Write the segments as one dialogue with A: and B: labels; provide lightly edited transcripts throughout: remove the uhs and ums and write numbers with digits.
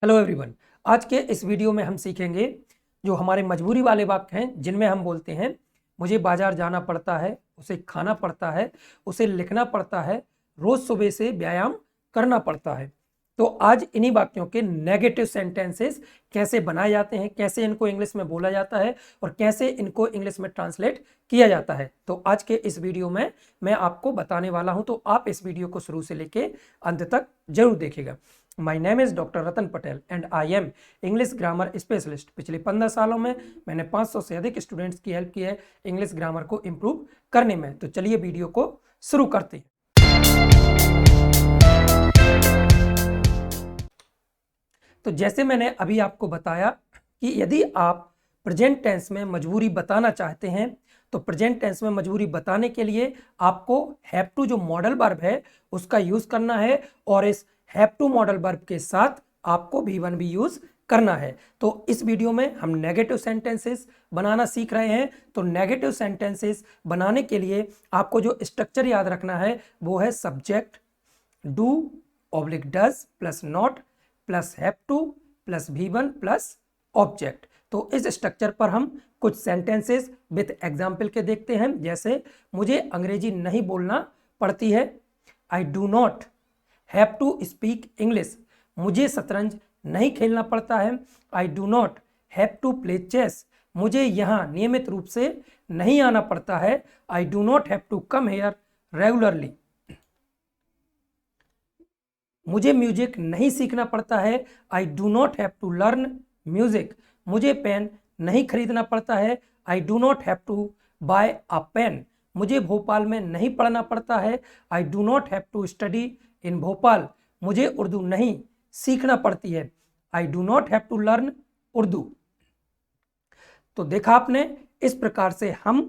A: Hello everyone. आज के इस वीडियो में हम सीखेंगे जो हमारे मजबूरी वाले वाक्य हैं जिनमें हम बोलते हैं मुझे बाजार जाना पड़ता है, उसे खाना पड़ता है, उसे लिखना पड़ता है, रोज सुबह से व्यायाम करना पड़ता है। तो आज इन्हीं वाक्यों के नेगेटिव सेंटेंसेस कैसे बनाए जाते हैं, कैसे इनको इंग्लिश में बोला जाता है और कैसे इनको इंग्लिश में ट्रांसलेट किया जाता है, तो आज के इस वीडियो में मैं आपको बताने वाला हूं। तो आप इस वीडियो को शुरू से लेके अंत तक जरूर देखिएगा। My name is doctor Ratan Patel and I am English grammar specialist. पिछले 15 सालों में मैंने 500 से अधिक स्टूडेंट्स की हेल्प की है इंग्लिश ग्रामर को इम्प्रूव करने में। तो चलिए वीडियो को शुरू करते हैं। तो जैसे मैंने अभी आपको बताया कि यदि आप प्रेजेंट टेंस में मजबूरी बताना चाहते हैं तो प्रेजेंट टेंस में मजबूरी बताने के लिए आपको हैव टू जो मॉडल वर्ब है उसका यूज करना है और इस हैव टू मॉडल वर्ब के साथ आपको V1 भी यूज करना है। तो इस वीडियो में हम नेगेटिव सेंटेंसेस बनाना सीख रहे हैं। तो नेगेटिव सेंटेंसेस बनाने के लिए आपको जो स्ट्रक्चर याद रखना है वो है subject do oblique does plus not plus have two plus V1 plus object. तो इस स्ट्रक्चर पर हम कुछ सेंटेंसेस विथ एग्जाम्पल के देखते हैं। जैसे मुझे अंग्रेजी नहीं बोलना पड़ती है, I do not have to speak English. मुझे शतरंज नहीं खेलना पड़ता है, I do not have to play chess. मुझे यहाँ नियमित रूप से नहीं आना पड़ता है, I do not have to come here regularly. मुझे म्यूजिक नहीं सीखना पड़ता है, I do not have to learn music. मुझे पेन नहीं खरीदना पड़ता है, I do not have to buy a pen. मुझे भोपाल में नहीं पढ़ना पड़ता है, I do not have to study in Bhopal. मुझे उर्दू नहीं सीखना पड़ती है, I do not have to learn Urdu. तो देखा आपने, इस प्रकार से हम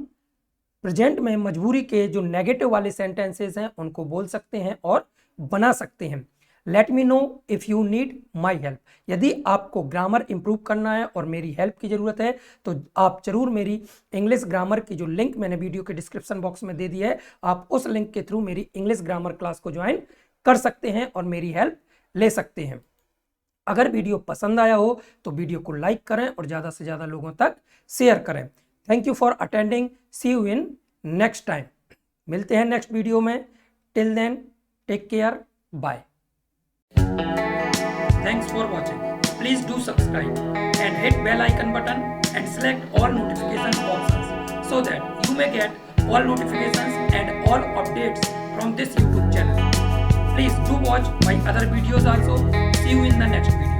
A: प्रेजेंट में मजबूरी के जो नेगेटिव वाले सेंटेंसेस हैं उनको बोल सकते हैं और बना सकते हैं। Let me know if you need my help. यदि आपको ग्रामर इंप्रूव करना है और मेरी हेल्प की जरूरत है तो आप जरूर मेरी इंग्लिश ग्रामर की जो लिंक मैंने वीडियो के डिस्क्रिप्शन बॉक्स में दे दी है, आप उस लिंक के थ्रू मेरी इंग्लिश ग्रामर क्लास को ज्वाइन कर सकते हैं और मेरी हेल्प ले सकते हैं। अगर वीडियो पसंद आया हो तो वीडियो को लाइक करें और ज़्यादा से ज़्यादा लोगों तक शेयर करें। Thank you for attending, see you in next time. मिलते हैं नेक्स्ट वीडियो में। Till then take care, bye. Thanks for watching. Please do subscribe and hit bell icon button and select all notification options so that you may get all notifications and all updates from this YouTube channel. Please do watch my other videos also. See you in the next video.